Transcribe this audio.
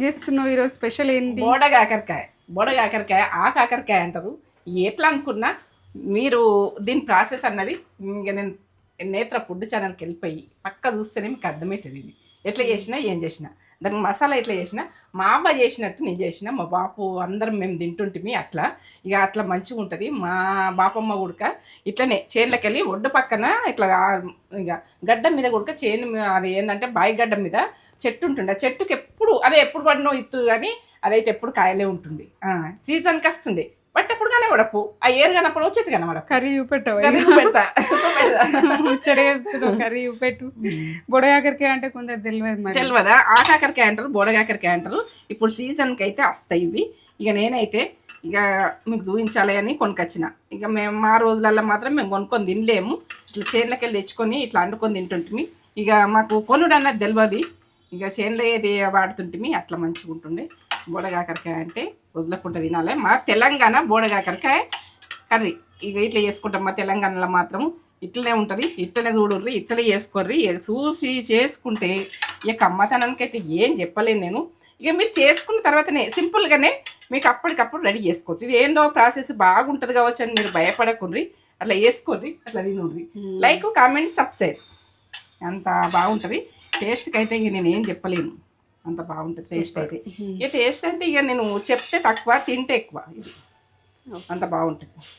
చేస్తున్నావు ఈరోజు స్పెషల్ ఏంటి? బోడగాకరకాయ ఆ కాకరకాయ అంటారు. ఎట్లా అనుకున్నా మీరు దీని ప్రాసెస్ అన్నది ఇంకా నేను నేత్ర ఫుడ్ ఛానల్కి వెళ్ళిపోయి పక్క చూస్తేనే మీకు అర్థమవుతుంది. ఇది ఎట్లా చేసినా ఏం చేసినా దానికి మసాలా ఎట్లా చేసినా మా అబ్బా చేసినట్టు నేను చేసిన మా బాపు అందరం మేము తింటుంటిమి. అట్లా ఇక అట్లా మంచిగా ఉంటుంది. మా బాపమ్మ గుడక ఇట్లనే చేనులోకి వెళ్ళి ఒడ్డు పక్కన ఇట్లా ఇక గడ్డ మీద గుడక చేను అది ఏంటంటే బాయి గడ్డ మీద చెట్టు ఉంటుండే. ఆ చెట్టుకి ఎప్పుడు అదే ఎప్పుడు పడినో ఇత్తు కానీ అదైతే ఎప్పుడు కాయలే ఉంటుంది. సీజన్కి వస్తుంది బట్ ఎప్పుడు కానీ పడపు ఆ ఏరు కనప్పుడు చెట్టు కనబడ కర్రీ చూపెట్టావు. పెడతా కర్రీ చూపెట్టు. బొడగాకరకాయ అంటే కొందరు తెలియదా? ఆ కాకరకాయ అంటారు, బోడగాకరకాయ అంటారు. ఇప్పుడు సీజన్కి అయితే వస్తాయి ఇవి. ఇక నేనైతే ఇక మీకు చూపించాలి అని కొనుకొచ్చిన. ఇక మేము మా రోజులలో మాత్రం మేము కొనుక్కొని తినలేము. ఇట్లా చేనులకి వెళ్ళి తెచ్చుకొని ఇట్లా వండుకొని తింటుంటిమి. ఇక మాకు కొనుడు అన్నది తెలియదు. ఇక చేనులో ఏది వాడుతుంటిమి అట్లా మంచిగా ఉంటుండే. బోడగాకరకాయ అంటే వదలకుండా తినాలి. మా తెలంగాణ బోడగాకరకాయ కర్రీ ఇక ఇట్లా చేసుకుంటాం. మా తెలంగాణలో మాత్రం ఇట్లనే ఉంటుంది. ఇట్లనే చూడుర్రి, ఇట్లనే చేసుకోర్రి. చూసి చేసుకుంటే ఇక కమ్మతనానికి అయితే ఏం చెప్పలేను నేను. ఇక మీరు చేసుకున్న తర్వాతనే సింపుల్గానే మీకు అప్పటికప్పుడు రెడీ చేసుకోవచ్చు. ఇది ఏందో ప్రాసెస్ బాగుంటుంది కావచ్చు అని మీరు భయపడకుండ్రి. అట్లా వేసుకోర్రి, అట్లా తినుర్రి. లైక్ కామెంట్ సబ్స్క్రైబ్ అంత బాగుంటుంది. టేస్ట్కి అయితే ఇక నేను ఏం చెప్పలేను, అంత బాగుంటుంది టేస్ట్ అయితే. ఇక టేస్ట్ అంటే ఇక నేను చెప్తే తక్కువ తింటే ఎక్కువ. ఇది అంత బాగుంటుంది.